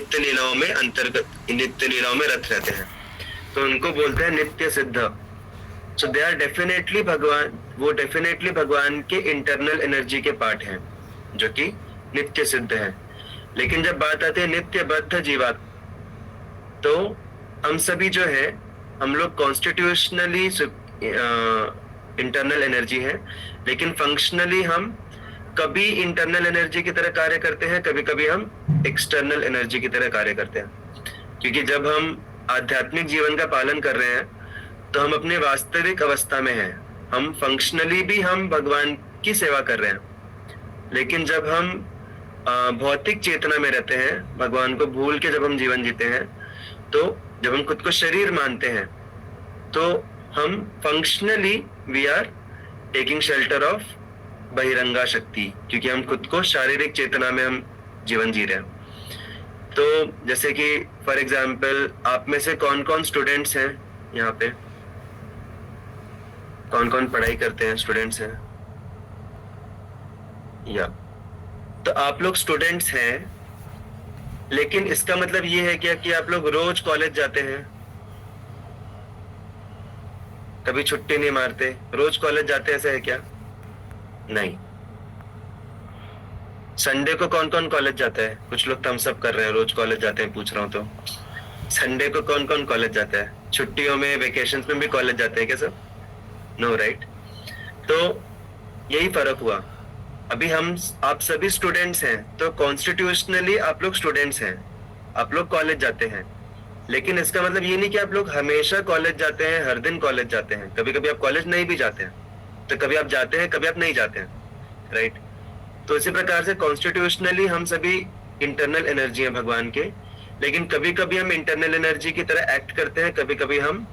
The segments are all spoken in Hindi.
नित्य लीलाओं में रत रहते हैं, तो उनको बोलते हैं नित्य सिद्ध। सो दे आर डेफिनेटली भगवान, वो डेफिनेटली भगवान के इंटरनल एनर्जी के पार्ट हैं जो कि नित्य सिद्ध है। लेकिन जब बात आती है नित्य बद्ध जीवात्मा, तो हम सभी जो है, हम लोग कॉन्स्टिट्यूशनली इंटरनल एनर्जी है, लेकिन फंक्शनली हम कभी इंटरनल एनर्जी की तरह कार्य करते हैं, कभी कभी हम एक्सटर्नल एनर्जी की तरह कार्य करते हैं। क्योंकि जब हम आध्यात्मिक जीवन का पालन कर रहे हैं तो हम अपने वास्तविक अवस्था में हैं, हम फंक्शनली भी हम भगवान की सेवा कर रहे हैं। लेकिन जब हम भौतिक चेतना में रहते हैं, भगवान को भूल के जब हम जीवन जीते हैं, तो जब हम खुद को शरीर मानते हैं, तो हम functionally we are taking shelter of बहिरंगा शक्ति, क्योंकि हम खुद को शारीरिक चेतना में हम जीवन जी रहे हैं। तो जैसे कि फॉर एग्जाम्पल, आप में से कौन कौन स्टूडेंट्स हैं यहाँ पे? कौन कौन पढ़ाई करते हैं? स्टूडेंट्स हैं या? तो आप लोग स्टूडेंट्स हैं, लेकिन इसका मतलब ये है क्या कि आप लोग रोज कॉलेज जाते हैं? कभी छुट्टी नहीं मारते, रोज कॉलेज जाते, ऐसा है क्या? नहीं। संडे को कौन कौन कॉलेज जाता है? कुछ लोग थम्स अप कर रहे हैं, रोज कॉलेज जाते हैं, पूछ रहा हूं। तो संडे को कौन कौन कॉलेज जाता है? छुट्टियों में, वेकेशंस में भी कॉलेज जाते हैं क्या सब? No, right. तो यही फर्क हुआ। अभी आप सभी स्टूडेंट्स हैं, तो कॉन्स्टिट्यूशनली आप लोग स्टूडेंट्स हैं, आप लोग कॉलेज जाते हैं। लेकिन इसका मतलब ये नहीं कि आप लोग हमेशा कॉलेज जाते हैं, हर दिन कॉलेज जाते हैं। कभी कभी आप कॉलेज नहीं भी जाते हैं, तो कभी आप जाते हैं, कभी आप नहीं जाते हैं, राइट। तो इसी प्रकार से कॉन्स्टिट्यूशनली हम सभी इंटरनल एनर्जी है भगवान के, लेकिन कभी कभी हम इंटरनल एनर्जी की तरह एक्ट करते हैं, कभी कभी हम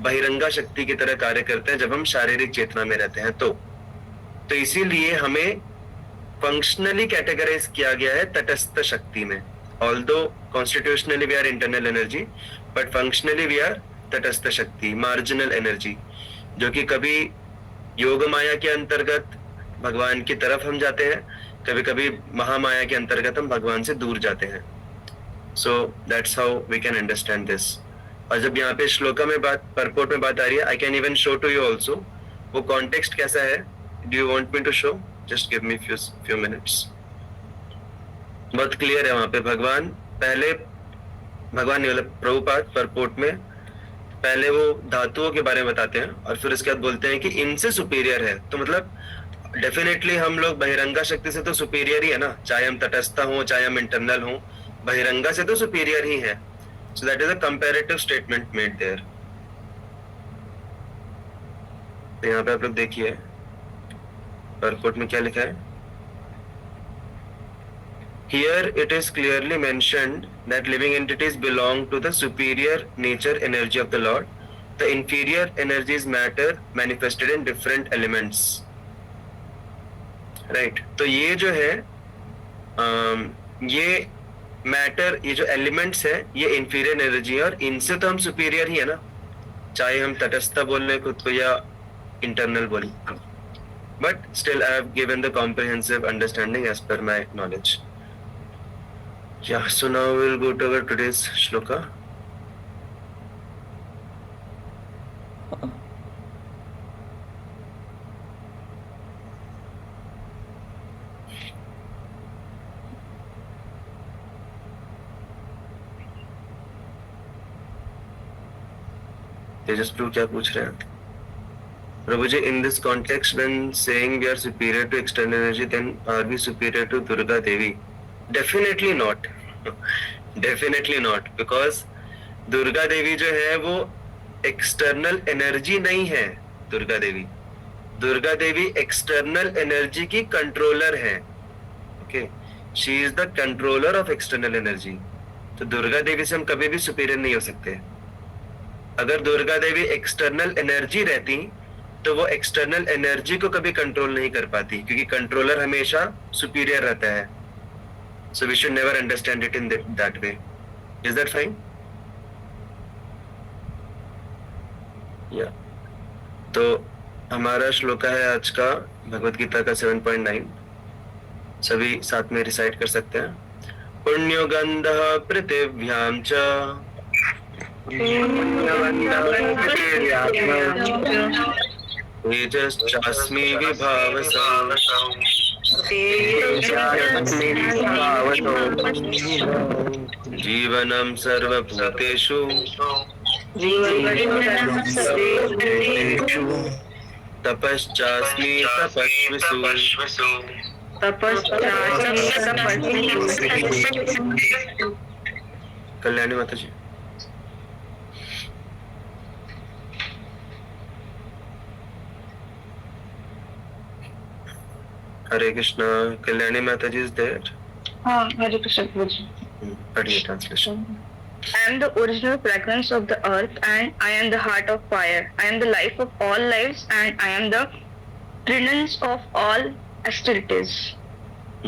बहिरंगा शक्ति की तरह कार्य करते हैं जब हम शारीरिक चेतना में रहते हैं। तो इसीलिए हमें फंक्शनली कैटेगराइज किया गया है तटस्थ शक्ति में। Although constitutionally we are internal energy, but functionally we are तटस्थ शक्ति, मार्जिनल एनर्जी, जो कि कभी योग माया के अंतर्गत भगवान की तरफ हम जाते हैं, कभी कभी महामाया के अंतर्गत हम भगवान से दूर जाते हैं। So that's how we can understand this. और जब यहाँ पे श्लोका में परपोर्ट में बात आ रही है, I can even show to you also. वो कॉन्टेक्स्ट कैसा है? Do you want me to show? Just give me few minutes. बहुत क्लियर है वहां पे। भगवान नहीं, मतलब प्रभुपाद परपोर्ट में पहले वो धातुओं के बारे में बताते हैं और फिर उसके बाद बोलते हैं कि इनसे सुपीरियर है। तो मतलब डेफिनेटली हम लोग बहिरंगा शक्ति से तो सुपीरियर ही है ना, चाहे हम तटस्थ हो, चाहे हम इंटरनल हो, बहिरंगा से तो सुपीरियर ही है। So that is a comparative statement made there. तो यहाँ पे आप लोग देखिए परपोर्ट में क्या लिखा है। Here it is clearly mentioned that living entities belong to the superior nature energy of the Lord. The inferior energy is matter manifested in different elements. Right. तो ये जो है ये मैटर, ये जो एलिमेंट्स है, ये इंफीरियर एनर्जी है, और इनसे तो हम सुपीरियर ही है ना, चाहे हम तटस्थ बोल रहे खुद को या इंटरनल बोले। But still I have given the comprehensive understanding as per my knowledge. Yeah, so now we'll go to our today's shloka. Tejas Prabhu क्या पूछ रहे हैं? प्रभु जी, in this context when saying we are superior to external energy, then are we superior to Durga Devi? Definitely not. Definitely not, because Durga Devi जो है वो एक्सटर्नल एनर्जी नहीं है। दुर्गा देवी एक्सटर्नल एनर्जी की कंट्रोलर है। Okay, she is the controller of external energy. तो दुर्गा देवी से हम कभी भी सुपीरियर नहीं हो सकते। अगर दुर्गा देवी एक्सटर्नल एनर्जी रहती तो वो एक्सटर्नल एनर्जी को कभी कंट्रोल नहीं कर पाती, क्योंकि कंट्रोलर हमेशा सुपीरियर रहता है। So we should never understand it in that way. Is that fine? Yeah. तो हमारा श्लोका है आज का भगवत गीता का 7.9। सभी साथ में रिसाइट कर सकते हैं। पुण्यो गंधः पृथिव्यां च तेजश्चास्मि विभावसौ जीवनं सर्वभूतेषु तपश्चास्मि तपस्विषु। कल्याणी माता जी। हरे कृष्णा। कल्याणी माता जी इज देयर? हाँ, हरे कृष्ण प्रभु जी। पढ़िए translation. I am the original fragrance of the earth, and I am the heart of fire. I am the life of all lives, and I am the prenance of all ascetics.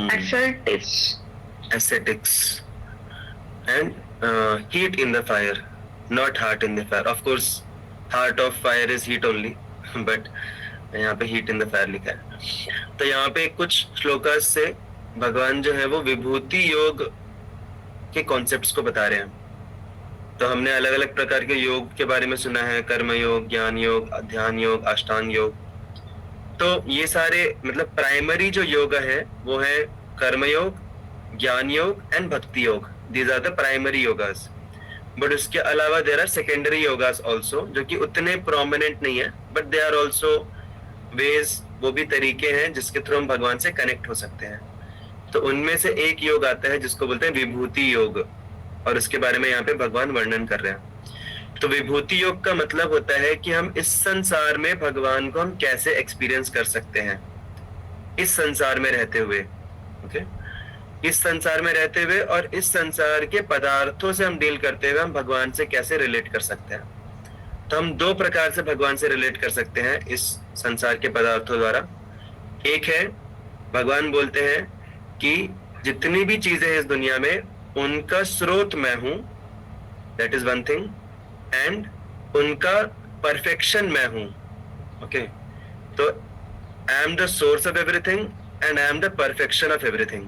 Ascetics. And heat in the fire, not heart in the fire. Of course, heart of fire is heat only, but यहाँ पे heat in the fire लिखा है। तो यहाँ पे कुछ श्लोकास से भगवान जो है वो विभूति योग के कॉन्सेप्ट्स को बता रहे हैं। तो हमने अलग अलग प्रकार के योग के बारे में सुना है, कर्म योग, ज्ञान योग, ध्यान योग, अष्टांग योग। तो ये सारे मतलब प्राइमरी जो योग है वो है कर्म योग, ज्ञान योग एंड भक्ति योग। These are the primary yogas. But उसके अलावा there are secondary yogas also, जो कि उतने प्रोमिनेंट नहीं है, but they are also ways, वो भी तरीके हैं जिसके थ्रू हम भगवान से कनेक्ट हो सकते हैं। तो उनमें से एक योग आता है जिसको बोलते हैं विभूति योग, और उसके बारे में यहाँ पे भगवान वर्णन कर रहे हैं। तो विभूति योग का मतलब होता है कि हम इस संसार में भगवान को हम कैसे एक्सपीरियंस कर सकते हैं इस संसार में रहते हुए। ओके, इस संसार में रहते हुए और इस संसार के पदार्थों से हम डील करते हुए हम भगवान से कैसे रिलेट कर सकते हैं। तो हम दो प्रकार से भगवान से रिलेट कर सकते हैं इस संसार के पदार्थों द्वारा। एक है, भगवान बोलते हैं कि जितनी भी चीजें हैं इस दुनिया में उनका स्रोत मैं हूं, that is one thing, and उनका परफेक्शन मैं हूं। ओके, तो I am the source of everything and I am the perfection of everything.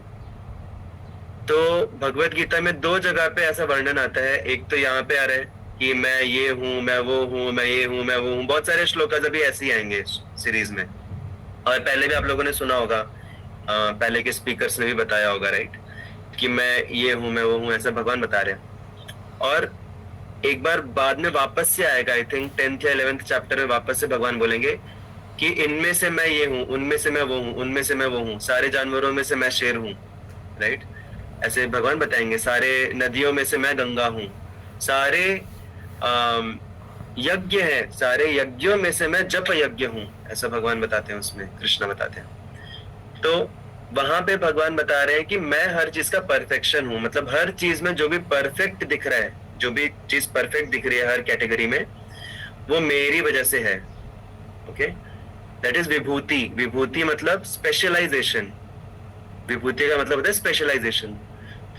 तो भगवत गीता में दो जगह पे ऐसा वर्णन आता है। एक तो यहाँ पे आ रहा है कि मैं ये हूँ, मैं वो हूँ, मैं ये हूँ, मैं वो हूँ। बहुत सारे श्लोक अभी ऐसे ही आएंगे सीरीज में, और पहले भी आप लोगों ने सुना होगा, पहले के स्पीकर्स ने भी बताया होगा, राइट, कि मैं ये हूँ, मैं वो हूँ, ऐसा भगवान बता रहे हैं। और एक बार बाद में वापस से आएगा, आई थिंक 10th या 11th चैप्टर में वापस से भगवान बोलेंगे कि इनमें से मैं ये हूँ, उनमें से मैं वो हूँ, उनमें से मैं वो हूँ, सारे जानवरों में से मैं शेर हूँ, राइट, ऐसे भगवान बताएंगे। सारे नदियों में से मैं गंगा हूँ, सारे यज्ञ हैं, सारे यज्ञों में से मैं जप यज्ञ हूँ, ऐसा भगवान बताते हैं, उसमें कृष्ण बताते हैं। तो वहां पे भगवान बता रहे हैं कि मैं हर चीज का परफेक्शन हूँ, मतलब हर चीज में जो भी परफेक्ट दिख रहा है, जो भी चीज परफेक्ट दिख रही है हर कैटेगरी में, वो मेरी वजह से है। ओके, दैट इज विभूति। विभूति मतलब स्पेशलाइजेशन। विभूति का मतलब होता है स्पेशलाइजेशन।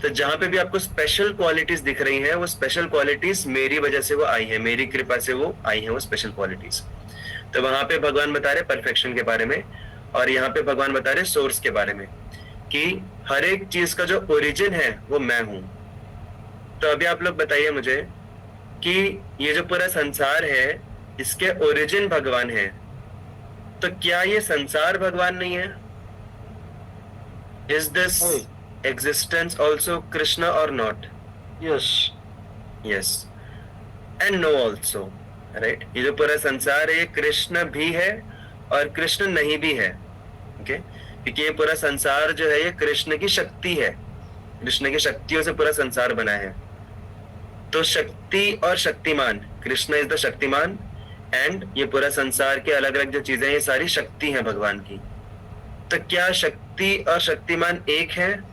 तो जहां पे भी आपको स्पेशल क्वालिटीज दिख रही हैं, वो स्पेशल क्वालिटीज मेरी वजह से वो आई है, मेरी कृपा से वो आई है, वो स्पेशल क्वालिटीज। तो वहां पे भगवान बता रहे परफेक्शन के बारे में, और यहाँ पे भगवान बता रहे सोर्स के बारे में, कि हर एक चीज का जो ओरिजिन है वो मैं हूं। तो अभी आप लोग बताइए मुझे कि ये जो पूरा संसार है इसके ओरिजिन भगवान है, तो क्या ये संसार भगवान नहीं है? Is this existence also Krishna or not? Yes. Yes. And no also. Right? ये जो पूरा संसार है ये कृष्ण भी है और कृष्ण नहीं भी है। Okay? क्योंकि ये पूरा संसार जो है ये कृष्ण की शक्ति है, कृष्ण की शक्तियों से पूरा संसार बना है। तो शक्ति और Shaktimaan, Krishna is the Shaktimaan, and ये पूरा संसार के अलग अलग जो चीजें हैं ये सारी शक्ति हैं भगवान की। तो क्या शक्ति और शक्तिमान एक है?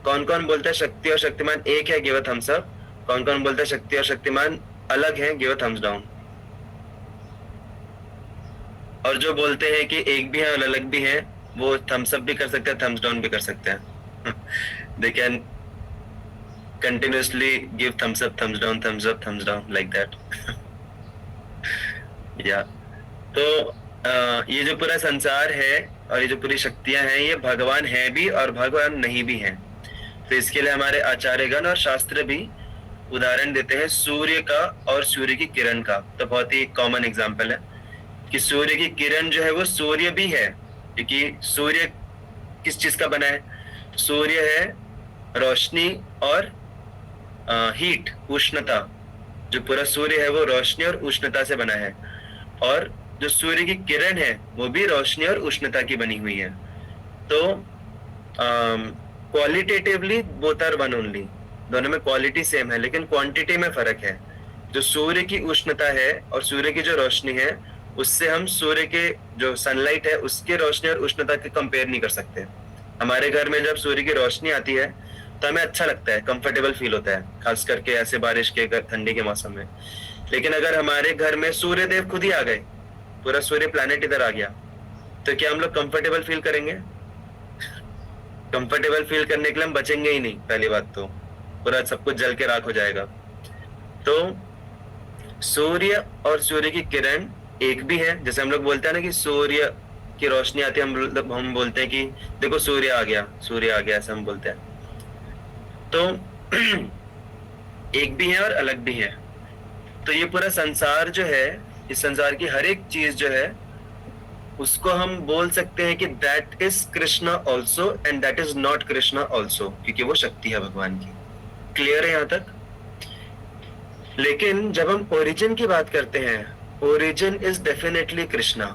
कौन कौन बोलता है शक्ति और शक्तिमान एक है? Give a thumbs up. कौन कौन बोलता है शक्ति और शक्तिमान अलग है? Give a thumbs down. और जो बोलते हैं कि एक भी है और अलग भी है, वो थम्स अप भी कर सकते हैं, थम्स डाउन भी कर सकते हैं। They can continuously give Thums up, thumbs down, like that. या तो ये जो पूरा संसार है और ये जो पूरी शक्तियां हैं ये भगवान है भी और भगवान नहीं भी हैं। तो इसके लिए हमारे आचार्यगण और शास्त्र भी उदाहरण देते हैं सूर्य का और सूर्य की किरण का। तो बहुत ही कॉमन एग्जाम्पल है कि सूर्य की किरण जो है वो सूर्य भी है, क्योंकि सूर्य किस चीज का बना है? सूर्य है रोशनी और हीट, उष्णता। जो पूरा सूर्य है वो रोशनी और उष्णता से बना है, और जो सूर्य की किरण है वो भी रोशनी और उष्णता की बनी हुई है। तो qualitatively both are one only, दोनों में क्वालिटी सेम है लेकिन क्वांटिटी में फर्क है। जो सूर्य की उष्णता है और सूर्य की जो रोशनी है, उससे हम सूर्य के जो सनलाइट है उसके रोशनी और उष्णता के कंपेयर नहीं कर सकते। हमारे घर में जब सूर्य की रोशनी आती है तो हमें अच्छा लगता है, कंफर्टेबल फील होता है, खास करके ऐसे बारिश के ठंडी के मौसम में। लेकिन अगर हमारे घर में सूर्य देव खुद ही आ गए, पूरा सूर्य प्लैनेट इधर आ गया, तो क्या हम लोग कंफर्टेबल फील करेंगे? कंफर्टेबल फील करने के लिए हम बचेंगे ही नहीं। पहली बात तो पूरा सब कुछ जल के राख हो जाएगा। तो सूर्य और सूर्य की किरण एक भी है। जैसे हम लोग बोलते हैं ना कि सूर्य की रोशनी आती है, हम बोलते हैं कि देखो सूर्य आ गया, सूर्य आ गया, ऐसा हम बोलते हैं। तो एक भी है और अलग भी है। तो ये पूरा संसार जो है, इस संसार की हर एक चीज जो है उसको हम बोल सकते हैं कि that is Krishna also and that is not Krishna also, क्योंकि वो शक्ति है भगवान की। क्लियर है यहाँ तक? लेकिन जब हम ओरिजिन की बात करते हैं, ओरिजिन इज डेफिनेटली कृष्णा।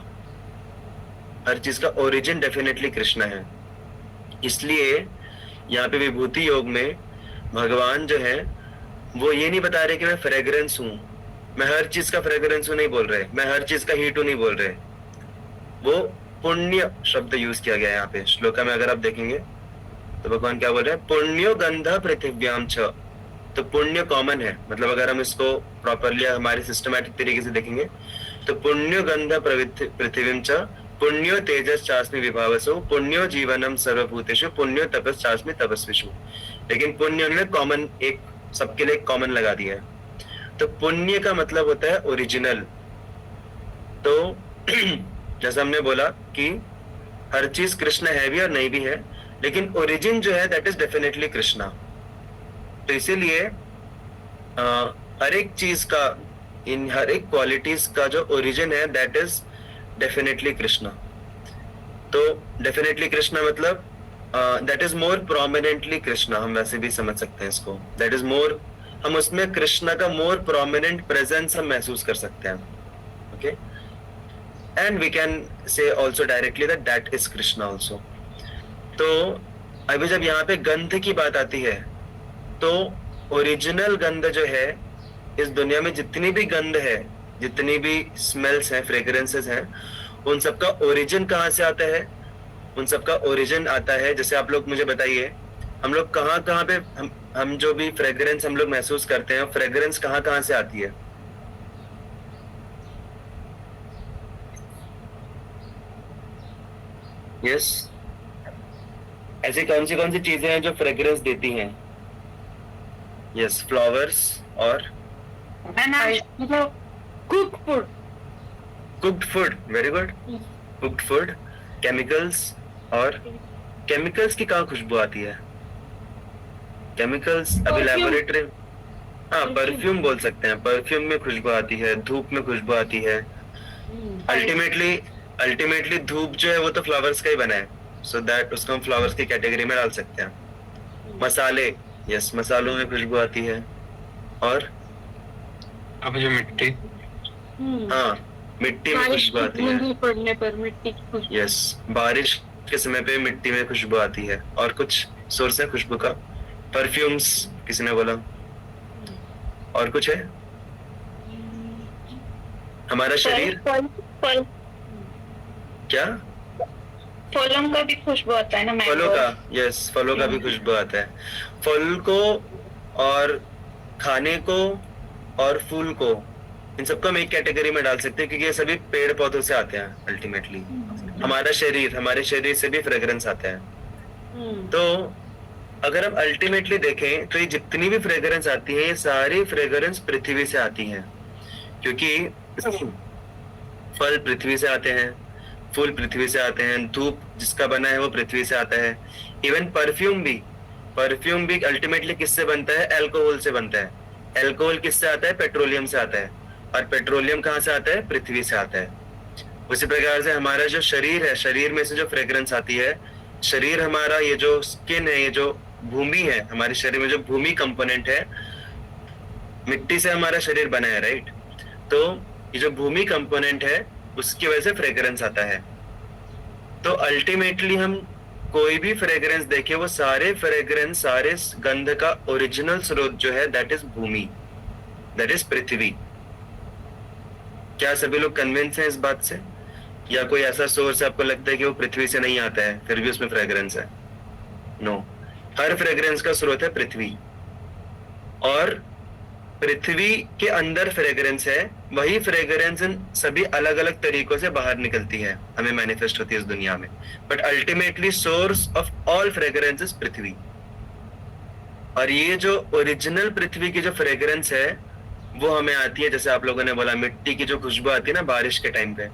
हर चीज का ओरिजिन डेफिनेटली कृष्णा है। इसलिए यहाँ पे विभूति योग में भगवान जो है वो ये नहीं बता रहे कि मैं फ्रेग्रेंस हूं, मैं हर चीज का फ्रेग्रेंस हूं नहीं बोल रहे, मैं हर चीज का हीट हूं नहीं बोल रहे। वो पुण्य शब्द यूज किया गया है यहाँ पे श्लोका में। अगर आप देखेंगे तो भगवान क्या बोल रहे हैं? पुण्यो गंधा पृथिव्याम छ। तो पुण्य कॉमन है, मतलब अगर हम इसको प्रॉपरली हमारे सिस्टमैटिक तरीके से देखेंगे तो पुण्यो गंधा पृथिवीम छ, पुण्यो तेजस चास्मि विभावसो, पुण्यो जीवनम सर्वभूतेषु, पुण्यो तपस चास्मि तपस्विषु। लेकिन पुण्य उन्होंने कॉमन, एक सबके लिए कॉमन लगा दिया है। तो पुण्य का मतलब होता है ओरिजिनल। तो जैसा हमने बोला कि हर चीज कृष्ण है भी और नहीं भी है, लेकिन ओरिजिन जो है दैट इज डेफिनेटली कृष्णा। तो इसीलिए हर एक चीज का, इन हर एक क्वालिटीज का जो ओरिजिन है दैट इज डेफिनेटली कृष्णा। तो डेफिनेटली कृष्णा मतलब that is more prominently Krishna, हम वैसे भी समझ सकते हैं इसको। दैट इज मोर, हम उसमें कृष्णा का मोर प्रोमिनेंट प्रेजेंस हम महसूस कर सकते हैं। Okay, and we can say also directly that that is Krishna also. तो अभी जब यहाँ पे गंध की बात आती है तो ओरिजिनल गंध जो है, इस दुनिया में जितनी भी गंध है, जितनी भी स्मेल्स हैं, फ्रेग्रेंसेस हैं, उन सबका ओरिजिन कहाँ से आता है? उन सबका ओरिजिन आता है, जैसे आप लोग मुझे बताइए, हम लोग कहाँ कहाँ पे हम जो भी फ्रेग्रेंस हम लोग महसूस करते हैं, फ्रेग्रेंस कहाँ कहाँ से आती है? यस, ऐसी कौन सी चीजें हैं जो फ्रेग्रेंस देती हैं? यस, फ्लावर्स और cook food. Cooked food, very good. Cooked food, chemicals, और केमिकल्स की कहाँ खुशबू आती है? केमिकल्स अभी लैबोरेटरी, हाँ परफ्यूम बोल सकते हैं, परफ्यूम में खुशबू आती है, धूप में खुशबू आती है। अल्टीमेटली धूप जो है वो तो फ्लावर्स का ही बना है, सो दैट उसको हम फ्लावर्स की कैटेगरी में डाल सकते हैं। मसाले, यस, मसालों में खुशबू आती है। और अब जो मिट्टी, हाँ मिट्टी में खुशबू आती है, पड़ने पर मिट्टी की खुशबू। यस, बारिश के समय पे मिट्टी में खुशबू आती है। और कुछ सोर्स है खुशबू का? परफ्यूम्स किसी ने बोला। और कुछ है? हमारा शरीर, फल, क्या? फलों का भी खुशबू आता है ना, फलों का, यस, फलों का भी खुशबू आता है। फल को और खाने को और फूल को, इन सबको हम एक कैटेगरी में डाल सकते हैं, क्योंकि ये सभी पेड़ पौधों से आते हैं अल्टीमेटली। हमारे शरीर से भी फ्रेग्रेंस आता है। तो अगर हम अल्टीमेटली देखें तो ये जितनी भी फ्रेग्रेंस आती है, ये सारी फ्रेग्रेंस पृथ्वी से आती हैं, क्योंकि फल पृथ्वी से आते हैं, फूल पृथ्वी से आते हैं, धूप जिसका बना है वो पृथ्वी से आता है। इवन परफ्यूम भी परफ्यूम भी अल्टीमेटली किससे बनता है? अल्कोहल से बनता है। अल्कोहल किससे आता है? पेट्रोलियम से आता है। और पेट्रोलियम कहाँ से आता है? पृथ्वी से आता है। उसी प्रकार से हमारा जो शरीर है, शरीर में से जो फ्रेग्रेंस आती है, शरीर हमारा, ये जो स्किन है, ये जो भूमि है, हमारे शरीर में जो भूमि कंपोनेंट है, मिट्टी से हमारा शरीर बना है, राइट? तो ये जो भूमि कंपोनेंट है उसकी वजह से फ्रेग्रेंस आता है। तो अल्टीमेटली हम कोई भी फ्रेग्रेंस देखे, वो सारे फ्रेग्रेंस, सारे गंध का ओरिजिनल स्रोत जो है दैट इज भूमि, दैट इज पृथ्वी। क्या सभी लोग कन्विंस हैं इस बात से? या कोई ऐसा सोर्स आपको लगता है कि वो पृथ्वी से नहीं आता है फिर भी उसमें फ्रेग्रेंस है? नो, हर फ्रेग्रेंस का स्रोत है पृथ्वी, और पृथ्वी के अंदर फ्रेग्रेंस है। वही फ्रेग्रेंस इन सभी अलग अलग तरीकों से बाहर निकलती है, हमें मैनिफेस्ट होती है इस दुनिया में, but ultimately source of all fragrance is पृथ्वी। और ये जो ओरिजिनल पृथ्वी की जो फ्रेग्रेंस है वो हमें आती है, जैसे आप लोगों ने बोला, मिट्टी की जो खुशबू आती है ना बारिश के टाइम पे,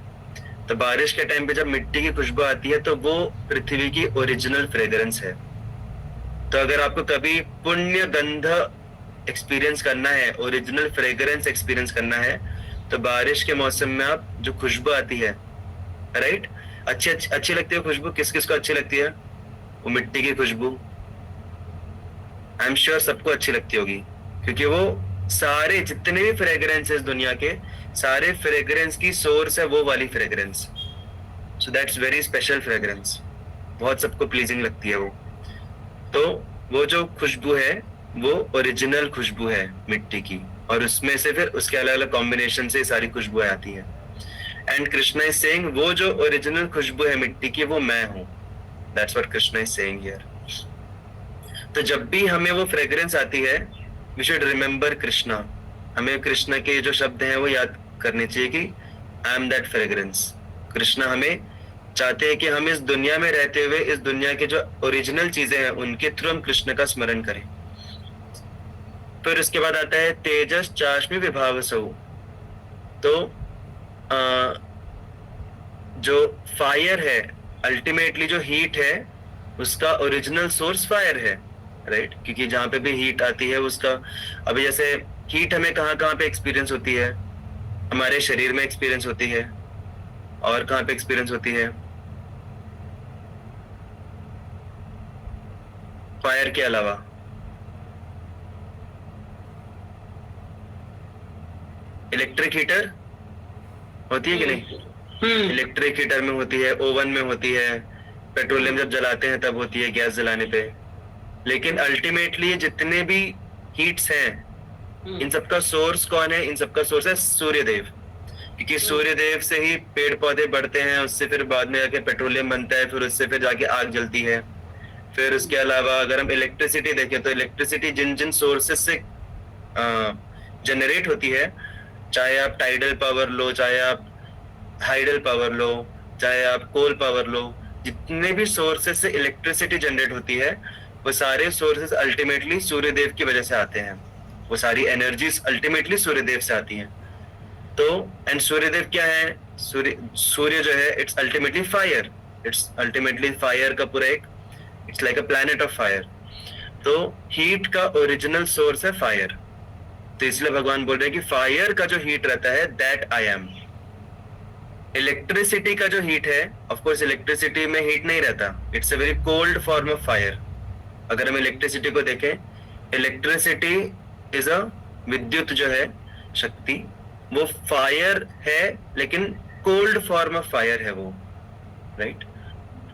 तो बारिश के टाइम पे जब मिट्टी की खुशबू आती है तो वो पृथ्वी की ओरिजिनल फ्रेग्रेंस है। तो अगर आपको कभी पुण्य गंध एक्सपीरियंस करना है, ओरिजिनल फ्रेग्रेंस एक्सपीरियंस करना है, तो बारिश के मौसम में आप जो खुशबू आती है, राइट, अच्छी लगती है खुशबू। किस किस को अच्छी लगती है? वो मिट्टी की खुशबू आई एम श्योर सबको अच्छी लगती होगी, क्योंकि वो सारे जितने भी फ्रेग्रेंस है इस दुनिया के, सारे फ्रेग्रेंस की सोर्स है वो वाली fragrance. So that's very special fragrance, बहुत सबको प्लीजिंग लगती है वो। तो वो जो खुशबू है वो ओरिजिनल खुशबू है मिट्टी की, और उसमें से फिर उसके अलग अलग कॉम्बिनेशन से सारी खुशबुएं आती है। एंड कृष्णा इज सेइंग वो जो ओरिजिनल खुशबू है मिट्टी की वो मैं हूं। That's what Krishna is saying here. तो जब भी हमें वो फ्रेग्रेंस आती है, वी शुड रिमेम्बर कृष्णा। हमें कृष्णा के जो शब्द हैं वो याद करने चाहिए कि I am that fragrance. Krishna हमें चाहते हैं कि हम इस दुनिया में रहते हुए इस दुनिया के जो ओरिजिनल चीजें हैं उनके थ्रू हम कृष्ण का स्मरण करें। फिर उसके बाद आता है तेजस चाश्मी विभावसौ। तो जो फायर है, अल्टीमेटली जो हीट है उसका ओरिजिनल सोर्स फायर है, राइट? क्योंकि जहां पे भी हीट आती है उसका, अभी जैसे हीट हमें कहाँ कहाँ पे एक्सपीरियंस होती है? हमारे शरीर में एक्सपीरियंस होती है, और कहाँ पे एक्सपीरियंस होती है फायर के अलावा? इलेक्ट्रिक हीटर होती है कि नहीं? इलेक्ट्रिक हीटर में होती है, ओवन में होती है, पेट्रोलियम जब जलाते हैं तब होती है, गैस जलाने पे। लेकिन अल्टीमेटली जितने भी हीट्स हैं इन सबका सोर्स कौन है? इन सबका सोर्स है सूर्यदेव, क्योंकि सूर्यदेव से ही पेड़ पौधे बढ़ते हैं, उससे फिर बाद में जाके पेट्रोलियम बनता है, फिर उससे फिर जाके आग जलती है। फिर उसके अलावा अगर हम इलेक्ट्रिसिटी देखें तो इलेक्ट्रिसिटी जिन जिन सोर्सेस से जनरेट होती है, चाहे आप टाइडल पावर लो, चाहे आप हाइडल पावर लो, चाहे आप कोल पावर लो, जितने भी सोर्सेस से इलेक्ट्रिसिटी जनरेट होती है वो सारे सोर्सेस अल्टीमेटली सूर्यदेव की वजह से आते हैं। वो सारी एनर्जीज अल्टीमेटली सूर्यदेव से आती हैं। तो एंड सूर्यदेव क्या है? सूर्य जो है it's ultimately fire, it's ultimately fire का पूरा एक, it's like a planet of fire. तो हीट का ओरिजिनल सोर्स है फायर। तो इसलिए भगवान बोल रहे हैं कि फायर का जो हीट रहता है दैट आई एम। इलेक्ट्रिसिटी का जो हीट है, ऑफ कोर्स इलेक्ट्रिसिटी में हीट नहीं रहता, it's a very cold form of fire. अगर हम इलेक्ट्रिसिटी को देखें, इलेक्ट्रिसिटी इज अ विद्युत जो है शक्ति, वो फायर है लेकिन कोल्ड फॉर्म ऑफ फायर है वो, राइट?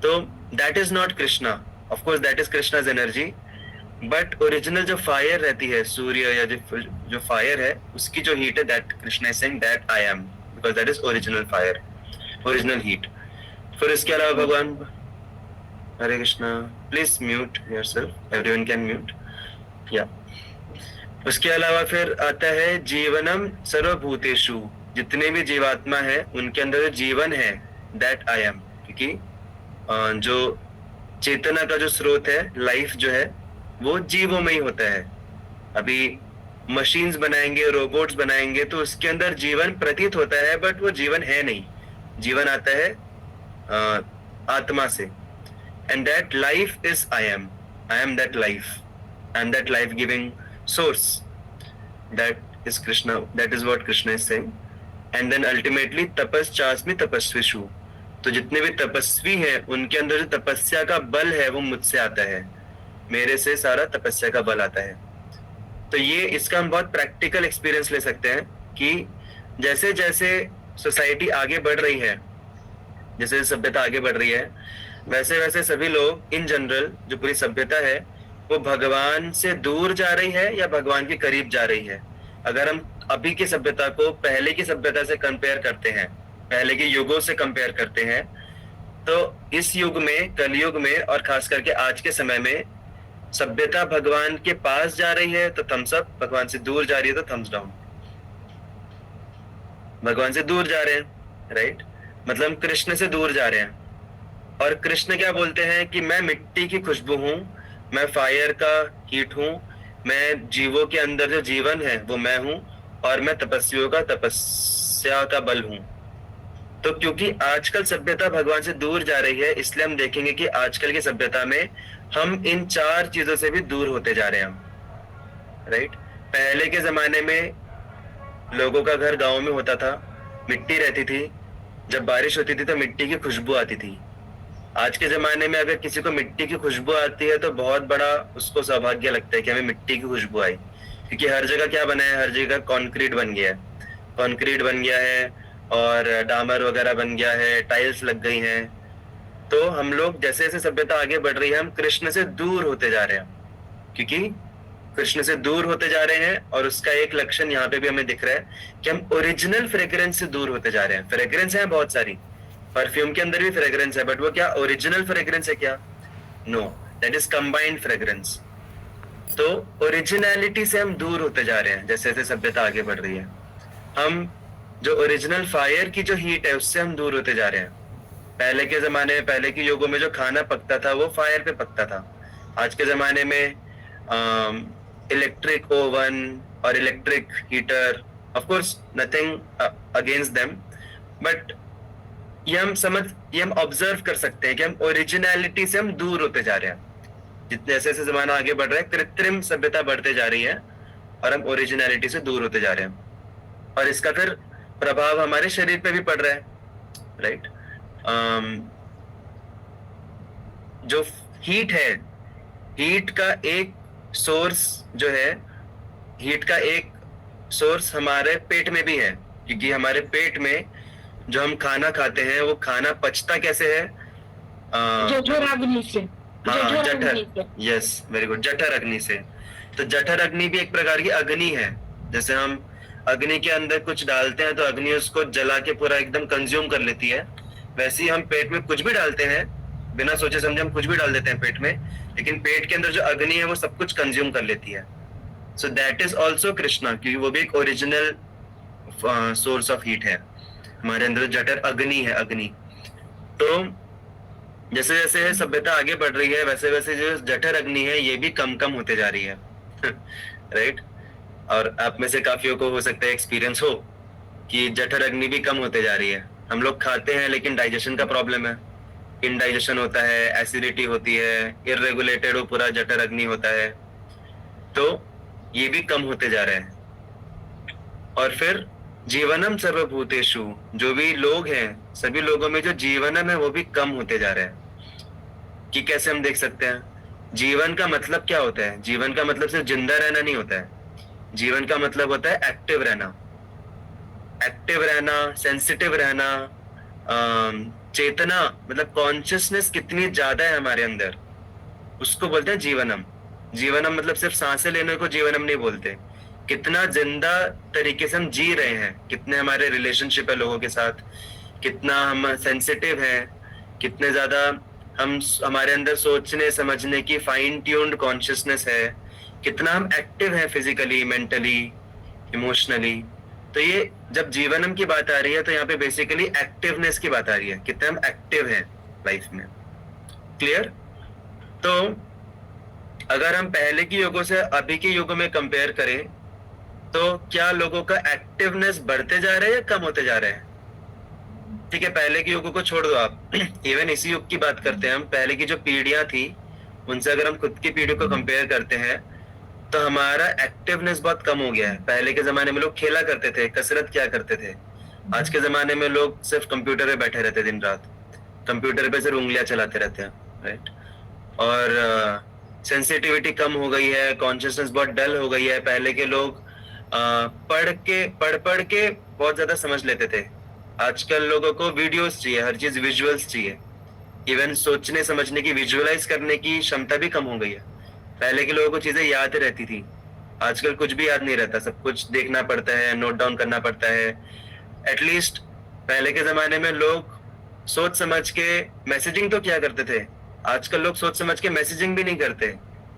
तो that is not Krishna, of course that is Krishna's energy, but original जो फायर रहती है सूर्य या जो फायर है उसकी जो हीट है that Krishna is saying that I am, because that is original fire, original heat. फिर इसके अलावा भगवान, Hare Krishna, please mute yourself, everyone can mute, yeah. उसके अलावा फिर आता है जीवनम सर्वभूतेषु। जितने भी जीवात्मा है उनके अंदर जो जीवन है दैट आई एम, क्योंकि जो चेतना का जो स्रोत है, लाइफ जो है, वो जीवों में ही होता है। अभी मशीन्स बनाएंगे, रोबोट्स बनाएंगे तो उसके अंदर जीवन प्रतीत होता है, बट वो जीवन है नहीं। जीवन आता है आत्मा से, and that life is I am. I am that life. I am that life-giving source. That is Krishna. That is what Krishna is saying. And then ultimately तपस्चास्मि तपस्विषु. तो जितने भी तपस्वी हैं उनके अंदर जो तपस्या का बल है वो मुझसे आता है, मेरे से सारा तपस्या का बल आता है. तो ये इसका हम बहुत प्रैक्टिकल एक्सपीरियंस ले सकते हैं कि जैसे जैसे सोसाइटी आगे बढ़ रही है, जैसे सभ्यता आगे बढ़ रही है, वैसे वैसे सभी लोग इन जनरल जो पूरी सभ्यता है वो भगवान से दूर जा रही है या भगवान के करीब जा रही है. अगर हम अभी की सभ्यता को पहले की सभ्यता से कंपेयर करते हैं, पहले के युगों से कंपेयर करते हैं, तो इस युग में, कलयुग में और खास करके आज के समय में सभ्यता भगवान के पास जा रही है तो थम्स अप, भगवान से दूर जा रही है तो थम्स डाउन. भगवान से दूर जा रहे हैं, राइट, मतलब हम कृष्ण से दूर जा रहे हैं. और कृष्ण क्या बोलते हैं कि मैं मिट्टी की खुशबू हूँ, मैं फायर का हीट हूँ, मैं जीवों के अंदर जो जीवन है वो मैं हूँ, और मैं तपस्वियों का तपस्या का बल हूँ. तो क्योंकि आजकल सभ्यता भगवान से दूर जा रही है, इसलिए हम देखेंगे कि आजकल की सभ्यता में हम इन 4 चीजों से भी दूर होते जा रहे हैं, राइट. पहले के जमाने में लोगों का घर गांव में होता था, मिट्टी रहती थी, जब बारिश होती थी तो मिट्टी की खुशबू आती थी. आज के जमाने में अगर किसी को मिट्टी की खुशबू आती है तो बहुत बड़ा उसको सौभाग्य लगता है कि हमें मिट्टी की खुशबू आई, क्योंकि हर जगह क्या बना है, हर जगह कंक्रीट बन गया है, कंक्रीट बन गया है और डामर वगैरह बन गया है, टाइल्स लग गई हैं. तो हम लोग जैसे जैसे सभ्यता आगे बढ़ रही है हम कृष्ण से दूर होते जा रहे हैं, क्योंकि कृष्ण से दूर होते जा रहे हैं. और उसका एक लक्षण यहाँ पे भी हमें दिख रहा है कि हम ओरिजिनल फ्रेग्रेंस से दूर होते जा रहे हैं. फ्रेग्रेंस है बहुत सारी, परफ्यूम के अंदर भी फ्रेग्रेंस है, बट वो क्या ओरिजिनल फ्रेग्रेंस है क्या? No, that is combined fragrance. तो ओरिजिनलिटी से हम दूर होते जा रहे हैं जैसे जैसे सभ्यता आगे बढ़ रही है. हम जो ओरिजिनल फायर की जो हीट है उससे हम दूर होते जा रहे हैं. पहले के जमाने में, पहले के युगों में जो खाना पकता था वो फायर पे पकता था. आज के जमाने में इलेक्ट्रिक ओवन और electric heater, of course nothing against them, but ये हम ऑब्जर्व कर सकते हैं कि हम ओरिजिनलिटी से हम दूर होते जा रहे हैं. जितने जैसे जैसे जमाना आगे बढ़ रहा है कृत्रिम सभ्यता बढ़ते जा रही है और हम ओरिजिनलिटी से दूर होते जा रहे हैं. और इसका फिर प्रभाव हमारे शरीर पे भी पड़ रहा है, राइट. जो हीट है, हीट का एक सोर्स जो है, हीट का एक सोर्स हमारे पेट में भी है, क्योंकि हमारे पेट में जो हम खाना खाते हैं वो खाना पचता कैसे है? जठर अग्नि से. हाँ, जठर, यस, वेरी गुड, जठर अग्नि से. तो जठर अग्नि भी एक प्रकार की अग्नि है. जैसे हम अग्नि के अंदर कुछ डालते हैं तो अग्नि उसको जला के पूरा एकदम कंज्यूम कर लेती है, वैसे ही हम पेट में कुछ भी डालते हैं, बिना सोचे समझे हम कुछ भी डाल देते हैं पेट में, लेकिन पेट के अंदर जो अग्नि है वो सब कुछ कंज्यूम कर लेती है. So that is also Krishna, क्योंकि वो भी एक ओरिजिनल सोर्स ऑफ हीट है. हमारे अंदर जठर अग्नि है, अग्नि. तो जैसे जैसे सभ्यता आगे बढ़ रही है वैसे वैसे जो जठर अग्नि है ये भी कम कम होते जा रही है, राइट. और आप में से काफियों को हो सकता है एक्सपीरियंस हो कि जठर अग्नि भी कम होते जा रही है. हम लोग खाते हैं लेकिन डाइजेशन का प्रॉब्लम है, इनडाइजेशन होता है, एसिडिटी होती है, इररेगुलेटेड वो पूरा जठर अग्नि होता है. तो ये भी कम होते जा रहे हैं. और फिर जीवनम सर्वभूतेषु, जो भी लोग हैं सभी लोगों में जो जीवनम है वो भी कम होते जा रहे हैं. कि कैसे हम देख सकते हैं? जीवन का मतलब क्या होता है? जीवन का मतलब सिर्फ जिंदा रहना नहीं होता है. जीवन का मतलब होता है एक्टिव रहना, एक्टिव रहना, सेंसिटिव रहना, चेतना, मतलब कॉन्शियसनेस कितनी ज्यादा है हमारे अंदर, उसको बोलते हैं जीवनम. जीवनम मतलब सिर्फ सांसें लेने को जीवनम नहीं बोलते. कितना जिंदा तरीके से हम जी रहे हैं, कितने हमारे रिलेशनशिप है लोगों के साथ, कितना हम सेंसिटिव हैं, कितने ज्यादा हमारे अंदर सोचने समझने की फाइन ट्यून्ड कॉन्शियसनेस है, कितना हम एक्टिव हैं फिजिकली, मेंटली, इमोशनली. तो ये जब जीवनम की बात आ रही है तो यहाँ पे बेसिकली एक्टिवनेस की बात आ रही है, कितने हम एक्टिव हैं लाइफ में. क्लियर? तो अगर हम पहले के युगों से अभी के युगों में कंपेयर करें तो क्या लोगों का एक्टिवनेस बढ़ते जा रहे हैं या कम होते जा रहे हैं? ठीक है, पहले के युगों को छोड़ दो आप, इवन इसी युग की बात करते हैं हम. पहले की जो पीढ़ियां थी उनसे अगर हम खुद की पीढ़ी को कंपेयर करते हैं तो हमारा एक्टिवनेस बहुत कम हो गया है। पहले के जमाने में लोग खेला करते थे, कसरत किया करते थे। आज के जमाने में लोग सिर्फ कंप्यूटर पे बैठे रहते दिन रात, कंप्यूटर पे सिर्फ उंगलियां चलाते रहते हैं, राइट। और सेंसिटिविटी कम हो गई है, कॉन्शियसनेस बहुत डल हो गई है। पहले के लोग पढ़ के बहुत ज्यादा समझ लेते थे। आजकल लोगों को वीडियोस चाहिए, हर चीज विजुअल्स चाहिए। इवन सोचने समझने की, विजुअलाइज करने की क्षमता भी कम हो गई है। पहले के लोगों को चीजें याद रहती थी, आजकल कुछ भी याद नहीं रहता, सब कुछ देखना पड़ता है, नोट डाउन करना पड़ता है। एटलीस्ट पहले के जमाने में लोग सोच समझ के मैसेजिंग तो किया करते थे। आजकल लोग सोच समझ के मैसेजिंग भी नहीं करते,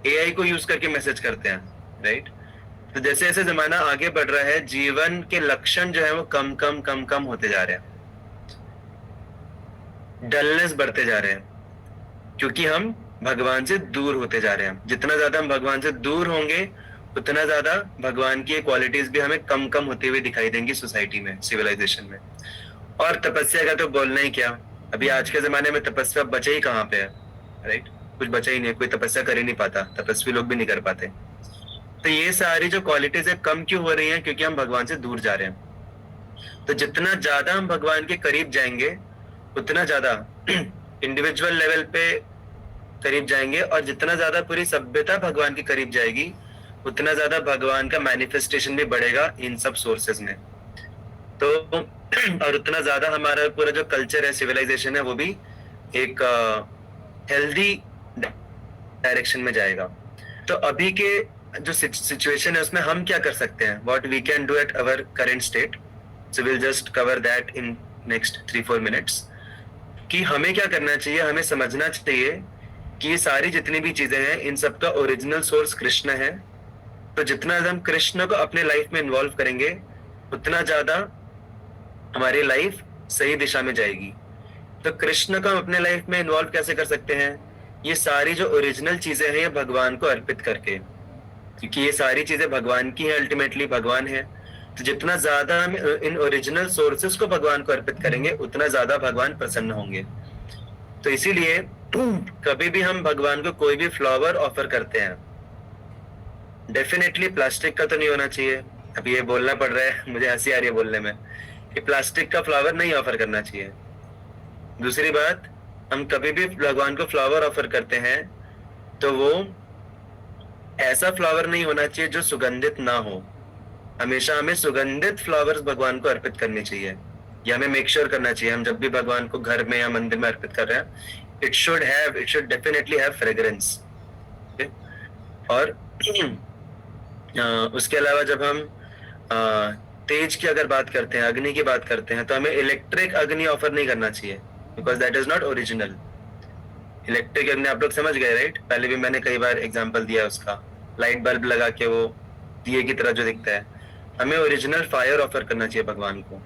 एआई को यूज करके मैसेज करते हैं, राइट। तो जैसे जैसे जमाना आगे बढ़ रहा है, जीवन के लक्षण जो है वो कम कम होते जा रहे हैं, डलनेस बढ़ते जा रहे हैं, क्योंकि हम भगवान से दूर होते जा रहे हैं। जितना ज्यादा हम भगवान से दूर होंगे उतना ज्यादा भगवान की क्वालिटीज भी हमें कम होते हुए दिखाई देंगी सोसाइटी में, सिविलाइजेशन में। और तपस्या का तो बोलना ही क्या, अभी आज के जमाने में तपस्या बचे ही कहाँ पे है, राइट। कुछ बचा ही नहीं, कोई तपस्या कर ही नहीं पाता, तपस्वी लोग भी नहीं कर पाते। तो ये सारी जो क्वालिटीज है कम क्यों हो रही हैं? क्योंकि हम भगवान से दूर जा रहे हैं। तो जितना ज्यादा हम भगवान के करीब जाएंगे उतना ज्यादा इंडिविजुअल लेवल पे करीब जाएंगे, और जितना ज्यादा पूरी सभ्यता भगवान के करीब जाएगी उतना ज्यादा भगवान का मैनिफेस्टेशन भी बढ़ेगा इन सब सोर्सेज में। तो और उतना ज्यादा हमारा पूरा जो कल्चर है, सिविलाइजेशन है, वो भी एक हेल्दी डायरेक्शन में जाएगा। तो अभी के जो सिचुएशन है उसमें हम क्या कर सकते हैं, what we can do at our current state. So will just cover that in next 3-4 minutes कि हमें क्या करना चाहिए। हमें समझना चाहिए कि ये सारी जितनी भी चीजें हैं इन सब का ओरिजिनल सोर्स कृष्ण है। तो जितना हम कृष्ण को अपने लाइफ में इन्वॉल्व करेंगे उतना ज्यादा हमारी लाइफ सही दिशा में जाएगी। तो कृष्ण को हम अपने लाइफ में इन्वॉल्व कैसे कर सकते हैं? ये सारी जो ओरिजिनल चीजें हैं ये भगवान को अर्पित करके, क्योंकि ये सारी चीजें भगवान की है, अल्टीमेटली भगवान है। तो जितना ज्यादा हम इन ओरिजिनल सोर्सेस को भगवान को अर्पित करेंगे उतना ज्यादा भगवान प्रसन्न होंगे। तो इसीलिए कभी भी हम भगवान को कोई भी फ्लावर ऑफर करते हैं, डेफिनेटली प्लास्टिक का तो नहीं होना चाहिए। अभी ये बोलना पड़ रहा है, मुझे हंसी आ रही है बोलने में, कि प्लास्टिक का फ्लावर नहीं ऑफर करना चाहिए। दूसरी बात, हम कभी भी भगवान को फ्लावर ऑफर करते हैं तो वो ऐसा फ्लावर नहीं होना चाहिए जो सुगंधित ना हो। हमेशा हमें सुगंधित फ्लावर्स भगवान को अर्पित करनी चाहिए। या हमें मेक श्योर करना चाहिए, हम जब भी भगवान को घर में या मंदिर में अर्पित कर रहे हैं, it should definitely have fragrance. और उसके अलावा जब हम तेज की अगर बात करते हैं, अग्नि की बात करते हैं, तो हमें इलेक्ट्रिक अग्नि ऑफर नहीं करना चाहिए, because that is not original. Electric अग्नि आप लोग समझ गए, राइट? पहले भी मैंने कई बार एग्जांपल दिया उसका, लाइट बल्ब लगा के वो दिए की तरह जो दिखता है। हमें ओरिजिनल फायर ऑफर करना चाहिए भगवान को।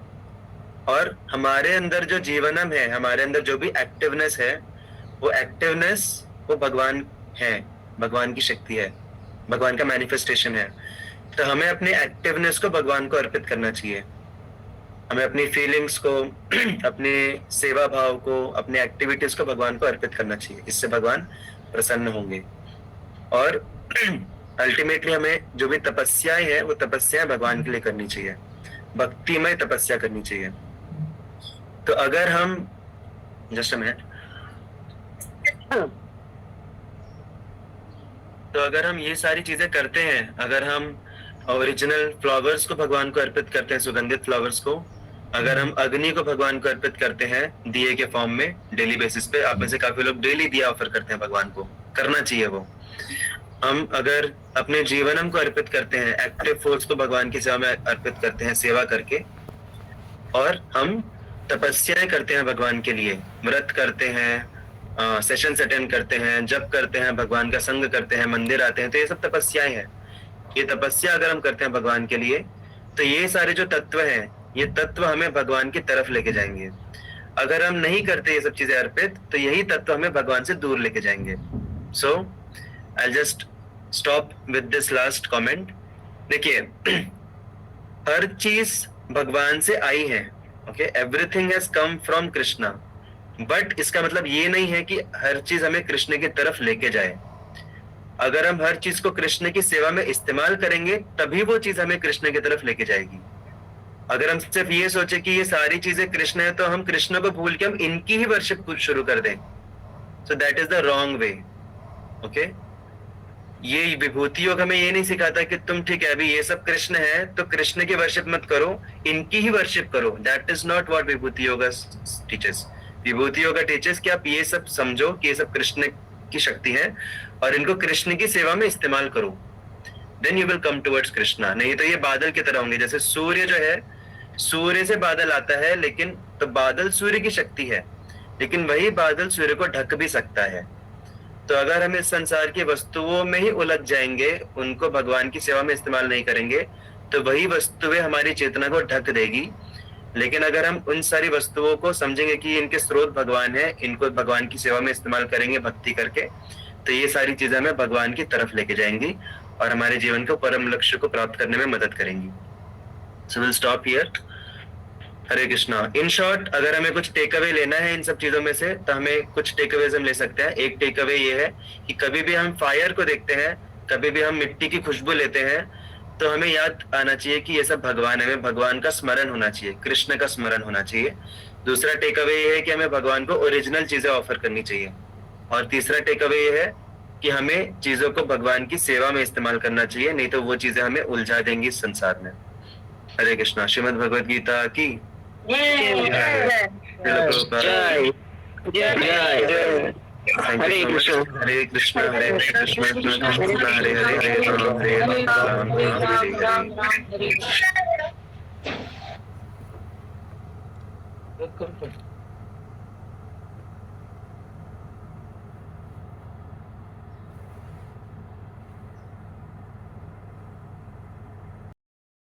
और हमारे अंदर जो जीवनम है, हमारे अंदर जो भी एक्टिवनेस है, वो एक्टिवनेस वो भगवान है, भगवान की शक्ति है, भगवान का मैनिफेस्टेशन है। तो हमें अपने एक्टिवनेस को भगवान को अर्पित करना चाहिए। हमें अपनी फीलिंग्स को, अपने सेवा भाव को, अपने एक्टिविटीज को भगवान को अर्पित करना चाहिए। इससे भगवान प्रसन्न होंगे। और अल्टीमेटली हमें जो भी तपस्याएं हैं वो तपस्याएं भगवान के लिए करनी चाहिए, भक्तिमय तपस्या करनी चाहिए। तो अगर हम जस्ट अ मिनट, तो अगर हम ये सारी चीजें करते हैं, अगर हम ओरिजिनल फ्लावर्स को भगवान को अर्पित करते हैं, सुगंधित फ्लावर्स को, अगर हम अग्नि को भगवान को अर्पित करते हैं दिए के फॉर्म में डेली बेसिस पे, आप में से काफी लोग डेली दिया ऑफर करते हैं भगवान को, करना चाहिए वो। हम अगर अपने जीवनम को अर्पित करते हैं, एक्टिव फोर्स को भगवान की सेवा में अर्पित करते हैं सेवा करके, और हम तपस्याएं करते हैं भगवान के लिए, व्रत करते हैं, सेशंस अटेंड करते हैं, जप करते हैं, भगवान का संग करते हैं, मंदिर आते हैं, तो ये सब तपस्याएं हैं। ये तपस्या अगर हम करते हैं भगवान के लिए, तो ये सारे जो तत्व हैं, ये तत्व हमें भगवान की तरफ लेके जाएंगे। अगर हम नहीं करते ये सब चीजें अर्पित, तो यही तत्व हमें भगवान से दूर लेके जाएंगे। So I just stop with this last comment. देखिए, हर चीज भगवान से आई है, okay, everything has come from Krishna, but इसका मतलब ये नहीं है कि हर चीज हमें कृष्ण की तरफ लेके जाए। अगर हम हर चीज को कृष्ण की सेवा में इस्तेमाल करेंगे तभी वो चीज हमें कृष्ण की तरफ लेके जाएगी। अगर हम सिर्फ ये सोचे कि ये सारी चीजें कृष्ण है तो हम कृष्ण को भूल के हम इनकी ही वर्शिप शुरू कर दें, सो that is the wrong way. Okay, ये विभूति योग हमें ये नहीं सिखाता कि तुम ठीक है अभी ये सब कृष्ण है तो कृष्ण की वर्शिप मत करो, इनकी ही वर्शिप करो। That is not what Vibhuti yoga teachers. Vibhuti yoga teachers कि आप ये सब समझो कि ये सब कृष्ण की शक्ति है और इनको कृष्ण की सेवा में इस्तेमाल करो, then you will come towards Krishna. नहीं तो ये बादल की तरह होंगे, जैसे सूर्य जो है, सूर्य से बादल आता है, लेकिन तो बादल सूर्य की शक्ति है, लेकिन वही बादल सूर्य को ढक भी सकता है। तो अगर हम इस संसार की वस्तुओं में ही उलझ जाएंगे, उनको भगवान की सेवा में इस्तेमाल नहीं करेंगे, तो वही वस्तुएं हमारी चेतना को ढक देगी। लेकिन अगर हम उन सारी वस्तुओं को समझेंगे कि इनके स्रोत भगवान है, इनको भगवान की सेवा में इस्तेमाल करेंगे भक्ति करके, तो ये सारी चीजें हमें भगवान की तरफ लेके जाएंगी और हमारे जीवन को परम लक्ष्य को प्राप्त करने में मदद करेंगी। So will stop here. Hare Krishna. In short, अगर हमें कुछ टेक अवे लेना है इन सब चीजों में से, तो हमें कुछ टेक अवेज हम ले सकते हैं। एक टेक अवे ये है कि कभी भी हम फायर को देखते हैं, कभी भी हम मिट्टी की खुशबू लेते हैं, तो हमें याद आना चाहिए कि ये सब भगवान है, हमें भगवान का स्मरण होना चाहिए, कृष्ण का स्मरण होना चाहिए। दूसरा टेक अवे ये है कि हमें भगवान को ओरिजिनल चीजें ऑफर करनी चाहिए। और तीसरा टेक अवे ये है कि हमें चीजों को भगवान की सेवा में इस्तेमाल करना चाहिए, नहीं तो वो चीजें हमें उलझा देंगी इस संसार में। हरे कृष्णा। श्रीमद् भगवद गीता की जय। हरे कृष्ण। हरे कृष्ण हरे कृष्ण कृष्ण कृष्ण हरे हरे हरे राम हरे राम राम हरे हरे।